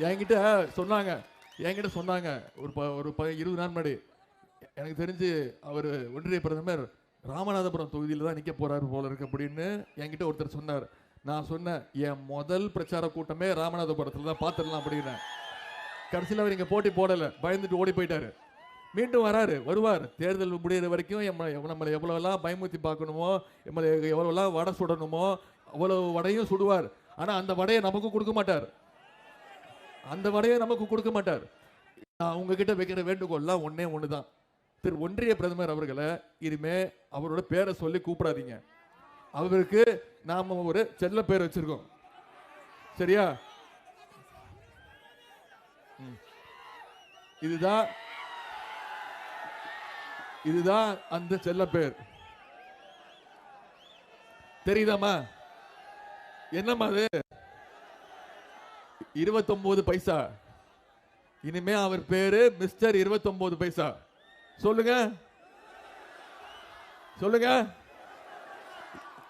[SPEAKER 1] என்கிட்ட சொன்னாங்க ஒரு 20 நாள் முன்னாடி, எனக்கு தெரிஞ்சு அவர் ஒன்றிய பிரதமர் ராமநாதபுரம் தொகுதியில் தான் நிற்க போறாரு போல இருக்கு அப்படின்னு என்கிட்ட ஒருத்தர் சொன்னார். நான் சொன்னேன், என் முதல் பிரச்சார கூட்டமே ராமநாதபுரத்தில் தான், பார்த்துடலாம் அப்படின்னு. கடைசியில் அவர் இங்கே போட்டி போடலை, பயந்துட்டு ஓடி போயிட்டாரு. மீண்டும் வருவார். தேர்தல் முடிகிற வரைக்கும் நம்மளை எவ்வளோலாம் பயமுறுத்தி பார்க்கணுமோ, நம்மளை எவ்வளோலாம் வடை சுடணுமோ அவ்வளோ வடையும் சுடுவார். ஆனால் அந்த வடையை நமக்கு கொடுக்க மாட்டார். நான் உங்ககிட்ட வைக்கிற வேண்டுகோள்லாம் ஒண்ணே ஒன்று தான். திரு ஒன்றிய பிரதமர் அவர்களை இனிமே அவரோட பேரை சொல்லி கூப்பிடாதீங்க. அவருக்கு நாம ஒரு செல்ல பேர் வச்சிருக்கோம். சரியா? இதுதான் அந்த செல்ல பேர். தெரியுதாமா? என்னம்மா அது? 29 பைசா. இனிமே அவர் பேரு மிஸ்டர் 29 பைசா. சொல்லுங்க சொல்லுங்க.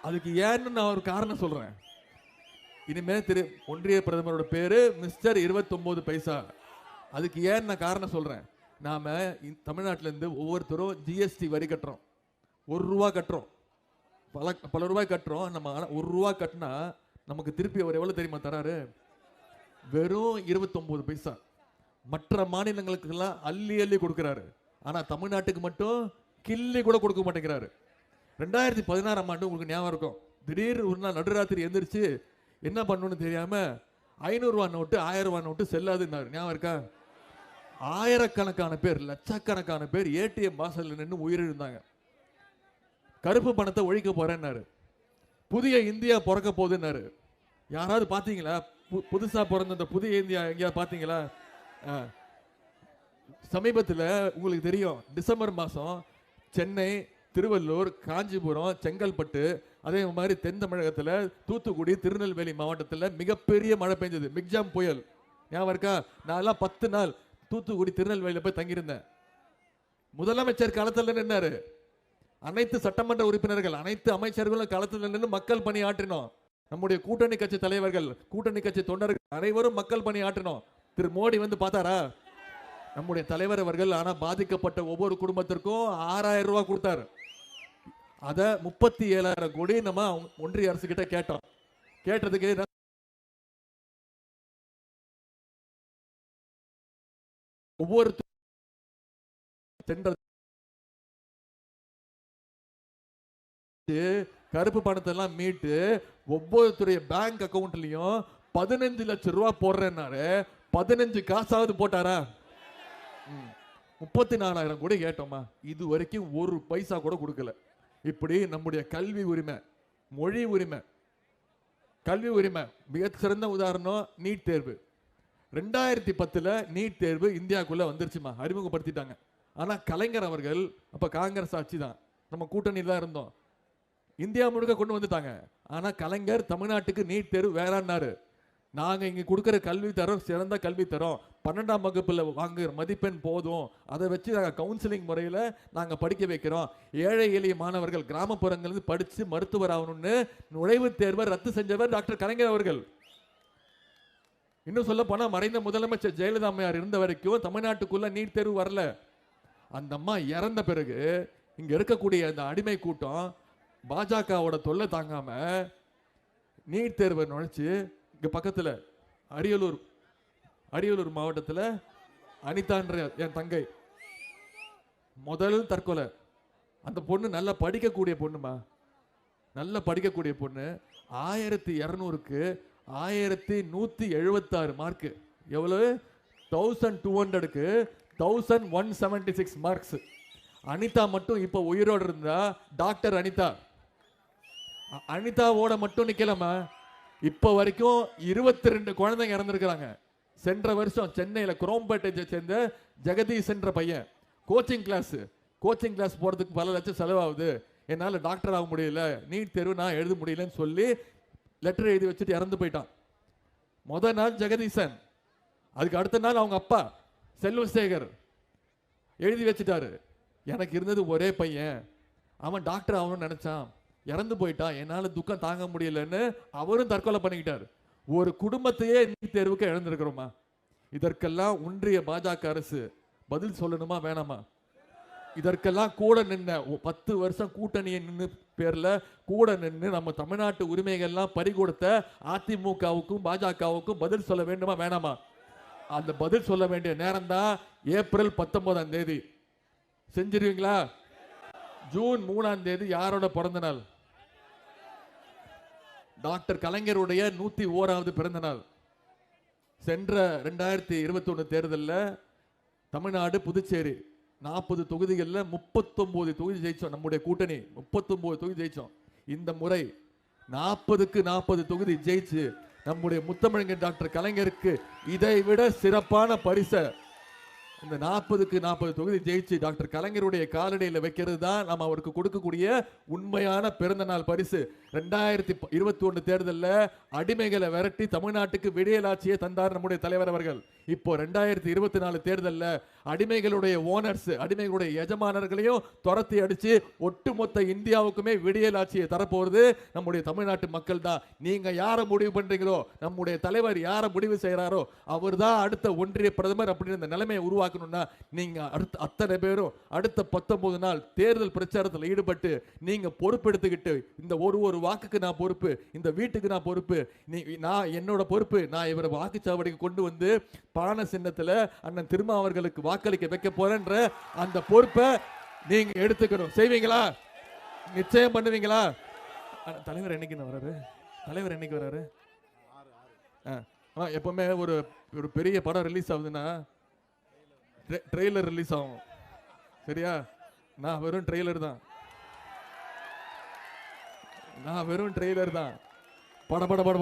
[SPEAKER 1] அதுக்கு ஏன்னு நான் ஒரு காரணம் சொல்றேன். இனிமே திரு ஒன்றிய பிரதமரோட பேரு மிஸ்டர் 29 பைசா. அதுக்கு ஏன் நான் காரணம் சொல்றேன். நாம தமிழ்நாட்டில இருந்து ஒவ்வொருத்தரும் ஜிஎஸ்டி வரி கட்டுறோம். 1 ரூபா கட்டுறோம், பல ரூபாய் கட்டுறோம். நம்ம 1 ரூபா கட்டினா நமக்கு திருப்பி அவர் எவ்வளவு தெரியுமா தராரு? வெறும் 29 பைசா. மற்ற மாநிலங்களுக்கு எல்லாம் அள்ளி அள்ளி கொடுக்கிறாரு. ஆனா தமிழ்நாட்டுக்கு மட்டும் கிள்ளி கூட கொடுக்க மாட்டேங்கிறாரு. 2016ஆம் ஆண்டு உங்களுக்கு ஞாபகம் இருக்கும், திடீர் ஒரு நாள் நடுராத்திரி எந்திரிச்சு என்ன பண்ணணும்னு தெரியாம 500 ரூபா நோட்டு 1000 ரூபா நோட்டு செல்லாதுன்னாரு. ஞாபகம் இருக்கா? ஆயிரக்கணக்கான பேர், லட்சக்கணக்கான பேர் ஏடிஎம் வாசல்ல நின்று உயிரிழந்தாங்க. கருப்பு பணத்தை ஒழிக்க போறேன்னாரு. புதிய இந்தியா பிறக்க போகுதுன்னாரு. யாராவது பாத்தீங்களா? புதுசா பிறந்த அந்த புதிய இந்தியா எங்கேயாவது பாத்தீங்களா? சமீபத்தில் உங்களுக்கு தெரியும், டிசம்பர் மாதம் சென்னை, திருவள்ளூர், காஞ்சிபுரம், செங்கல்பட்டு, அதே மாதிரி தென் தமிழகத்தில் தூத்துக்குடி, திருநெல்வேலி மாவட்டத்தில் மிகப்பெரிய மழை பெஞ்சது. மிக்ஜாம் புயல் ஞாபகம் இருக்கா? நான் எல்லாம் 10 நாள் தூத்துக்குடி திருநெல்வேலியில் போய் தங்கியிருந்தேன். முதலமைச்சர் களத்தில் நின்னாரு. அனைத்து சட்டமன்ற உறுப்பினர்கள், அனைத்து அமைச்சர்களும் களத்தில் நின்று மக்கள் பணி ஆற்றினோம். நம்முடைய கூட்டணி கட்சி தலைவர்கள், கூட்டணி கட்சி தொண்டர்கள் அனைவரும் மக்கள் பணி ஆற்றினோம். திரு மோடி வந்து பார்த்தாரா? நம்முடைய தலைவர் அவர்கள் ஆனா பாதிக்கப்பட்ட ஒவ்வொரு குடும்பத்திற்கும் 6000 ரூபாய் கொடுத்தாரு. அத 37,000 கோடி நம்ம ஒன்றிய அரசு கிட்ட கேட்டோம். கேட்டதுக்கு ஒவ்வொரு கருப்பு பணத்தை எல்லாம் மீட்டு ஒவ்வொருத்தருடைய பேங்க் அக்கவுண்ட்லயும் 15 லட்சம் ரூபாய் போடுறேன்னாரு. 15 காசாவது போட்டாரா? 34,000 கூட கேட்டோமா? இது வரைக்கும் 1 பைசா கூட கொடுக்கல. இப்படி நம்முடைய கல்வி உரிமை, மொழி உரிமை, கல்வி உரிமை மிக சிறந்த உதாரணம் நீட் தேர்வு. 2010 நீட் தேர்வு இந்தியாவுக்குள்ள வந்துருச்சுமா, அறிமுகப்படுத்திட்டாங்க. ஆனா கலைஞர் அவர்கள், அப்ப காங்கிரஸ் ஆட்சி தான், நம்ம கூட்டணியில் தான் இருந்தோம், இந்தியா முழுக்க கொண்டு வந்துட்டாங்க. ஆனா கலைஞர் தமிழ்நாட்டுக்கு நீட் தேர்வு வேறான்னாரு. நாங்க இங்க கொடுக்கிற கல்வி தரம் சிறந்த கல்வி தரம், 12ஆம் வகுப்புல வாங்குற மதிப்பெண் போதும், அதை வச்சு நாங்க கவுன்சிலிங் முறையில நாங்க படிக்க வைக்கிறோம். ஏழை எளிய மாணவர்கள் கிராமப்புறங்களிலிருந்து படிச்சு மருத்துவர் ஆகணும்னு நுழைவுத் தேர்வை ரத்து செஞ்சவர் டாக்டர் கலைஞர் அவர்கள். இன்னும் சொல்ல போனா மறைந்த முதலமைச்சர் ஜெயலலிதா அம்மையார் இருந்த வரைக்கும் தமிழ்நாட்டுக்குள்ள நீட் தேர்வு வரல. அந்த அம்மா இறந்த பிறகு இங்க இருக்கக்கூடிய அந்த அடிமை கூட்டம் பாஜகவோட தொல்லை தாங்காம நீட் தேர்வை நுழைச்சு இங்க பக்கத்துல அரியலூர் மாவட்டத்தில் அனிதான்ற என் தங்கை முதல் தற்கொலை. அந்த பொண்ணு நல்லா படிக்கக்கூடிய பொண்ணுமா, நல்லா படிக்கக்கூடிய பொண்ணு. 1200க்கு 1176 மார்க். எவ்வளவு? 1200க்கு 1176 மார்க்ஸ். அனிதா மட்டும் இப்ப உயிரோடு இருந்தா டாக்டர் அனிதா. அனிதாவோட மட்டும் நிக்கலாமா, இப்ப வரைக்கும் 22 குழந்தைங்க இறந்திருக்கிறாங்க. சென்ற வருஷம் சென்னையில குரோம்பேட்டை சேர்ந்த ஜெகதீஷ் என்ற பையன் கோச்சிங் கிளாஸ் போறதுக்கு பல லட்சம் செலவாகுது, என்னால டாக்டர் ஆக முடியல, நீட் தேர்வு நான் எழுத முடியலன்னு சொல்லி லெட்டர் எழுதி வச்சுட்டு இறந்து போயிட்டான். முதல் நாள் ஜெகதீசன், அதுக்கு அடுத்த நாள் அவங்க அப்பா செல்வசேகர் எழுதி வச்சுட்டாரு. எனக்கு இருந்தது ஒரே பையன், அவன் டாக்டர் ஆகணும்னு நினைச்சான், இறந்து போயிட்டான், என்னால துக்கம் தாங்க முடியலன்னு அவரும் தற்கொலை பண்ணிக்கிட்டார். ஒரு குடும்பத்தையே நீட் தேர்வுக்கு இழந்திருக்கிறோமா? இதற்கெல்லாம் ஒன்றிய பாஜக அரசு பதில் சொல்லணுமா வேணாமா? இதற்கெல்லாம் கூட நின்ன 10 வருஷம் கூட்டணியை நின்று பேர்ல கூட நின்று நம்ம தமிழ்நாட்டு உரிமைகள்லாம் பறிகொடுத்த அதிமுகவுக்கும் பாஜகவுக்கும் பதில் சொல்ல வேண்டுமா வேணாமா? அந்த பதில் சொல்ல வேண்டிய நேரம் தான் ஏப்ரல் 19ஆம் தேதி. செஞ்சிருவீங்களா? ஜூன் 3ஆம் தேதி யாரோட பிறந்த நாள்? டாக்டர் கலைஞருடைய 101வது பிறந்த நாள். சென்ற 2021 தேர்தலில் தமிழ்நாடு, புதுச்சேரி 40 தொகுதிகளில் 39 தொகுதி ஜெயிச்சோம். நம்முடைய கூட்டணி 39 தொகுதி ஜெயிச்சோம். இந்த முறை 40க்கு 40 தொகுதி ஜெயிச்சு நம்முடைய முத்தமிழர் டாக்டர் கலைஞருக்கு இதை விட சிறப்பான பரிசை இந்த 40க்கு 40 தொகுதி ஜெயிச்சு டாக்டர் கலைஞருடைய காலடியில் வைக்கிறது தான் நம்ம அவருக்கு கொடுக்கக்கூடிய உண்மையான பிறந்த நாள் பரிசு. 2021 தேர்தலில் அடிமைகளை விரட்டி தமிழ்நாட்டுக்கு விடியலாட்சியை தந்தார் நம்முடைய தலைவர் அவர்கள். இப்போ 2024 தேர்தலில் அடிமைகளுடைய ஓனர்ஸ், அடிமைகளுடைய எஜமானர்களையும் துரத்தி அடிச்சு ஒட்டுமொத்த இந்தியாவுக்குமே விடியலாட்சியை தரப்போறது நம்முடைய தமிழ்நாட்டு மக்கள் தான். நீங்க யாரை முடிவு பண்றீங்களோ, நம்முடைய தலைவர் யாரை முடிவு செய்யறாரோ அவர் தான் அடுத்த ஒன்றிய பிரதமர் அப்படின்னு இந்த நிலைமையை உருவாக்கணும்னா நீங்க அத்தனை பேரும் அடுத்த 19 நாள் தேர்தல் பிரச்சாரத்தில் ஈடுபட்டு நீங்க பொறுப்பெடுத்துக்கிட்டு இந்த ஒரு வாக்குக்கு நான் பொறுப்பு, இந்த வீட்டுக்கு நான் பொறுப்பு, நான் என்னோட பொறுப்பு, நான் இவரை வாக்குச்சாவடிக்கு கொண்டு வந்து பானை சின்னத்தில் அண்ணன் திருமாவர்களுக்கு வாக்களிக்க வைக்க போறேன்ற அந்த பொறுப்பை நீங்க எடுத்துக்கணும். செய்வீங்களா? நிச்சயம் பண்ணுவீங்களா? தலைவர் என்னைக்கு வராரு? தலைவர் என்னைக்கு வராரு? எப்பவுமே ஒரு பெரிய படம் ரிலீஸ் ஆகுதுன்னா ட்ரெய்லர் ரிலீஸ் ஆகும். சரியா? நான் வெறும் ட்ரெய்லர் தான்.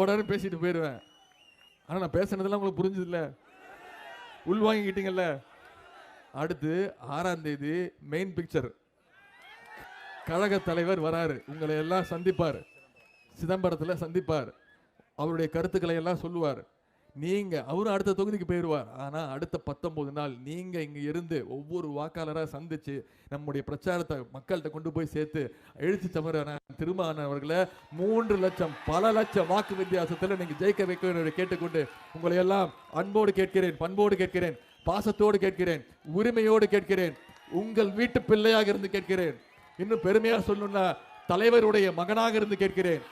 [SPEAKER 1] படன்னு பேசிட்டு போயிடுவேன். ஆனா நான் பேசுனதெல்லாம் உங்களுக்கு புரிஞ்சது இல்ல, உள்வாங்கிக்கிட்டீங்கல்ல. அடுத்து 6ஆம் தேதி மெயின் பிக்சர் கழக தலைவர் வராரு, உங்களை எல்லாம் சந்திப்பார், சிதம்பரத்தில் சந்திப்பார், அவருடைய கருத்துக்களை எல்லாம் சொல்லுவார். நீங்க அவரும் அடுத்த தொகுதிக்கு போயிடுவார். ஆனா அடுத்த 19 நாள் நீங்க இங்க இருந்து ஒவ்வொரு வாக்காளராக சந்திச்சு நம்முடைய பிரச்சாரத்தை மக்கள்கிட்ட கொண்டு போய் சேர்த்து எழுச்சி தமிழர் திருமாவளவன் அவர்களை 3 லட்சம் பல லட்சம் வாக்கு வித்தியாசத்தில் நீங்க ஜெயிக்க வைக்க கேட்டுக்கொண்டு உங்களை எல்லாம் அன்போடு கேட்கிறேன், பண்போடு கேட்கிறேன், பாசத்தோடு கேட்கிறேன், உரிமையோடு கேட்கிறேன், உங்கள் வீட்டு பிள்ளையாக இருந்து கேட்கிறேன். இன்னும் பெருமையா சொல்லணும்னா தலைவருடைய மகனாக இருந்து கேட்கிறேன்.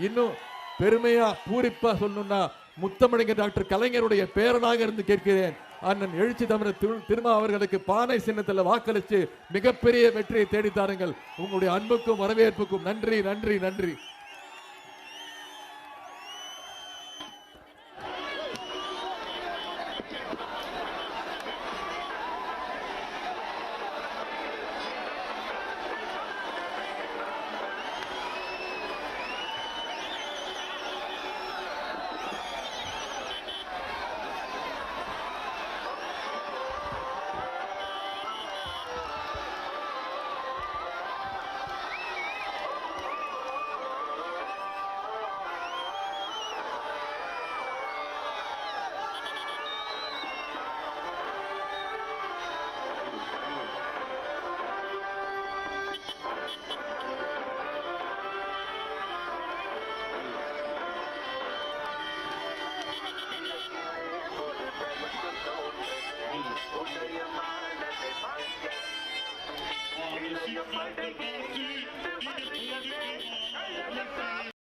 [SPEAKER 1] இன்னும் பெருமையா பூரிப்பா சொல்லணும்னா முத்தமிழர் டாக்டர் கலைஞருடைய பேரனாக இருந்து கேட்கிறேன். அண்ணன் எழுச்சி தமிழர் திருமா அவர்களுக்கு பானை சின்னத்தில் வாக்களித்து மிகப்பெரிய வெற்றியை தேடித்தாருங்கள். உங்களுடைய அன்புக்கும் வரவேற்புக்கும் நன்றி நன்றி நன்றி.
[SPEAKER 2] If you fight the party,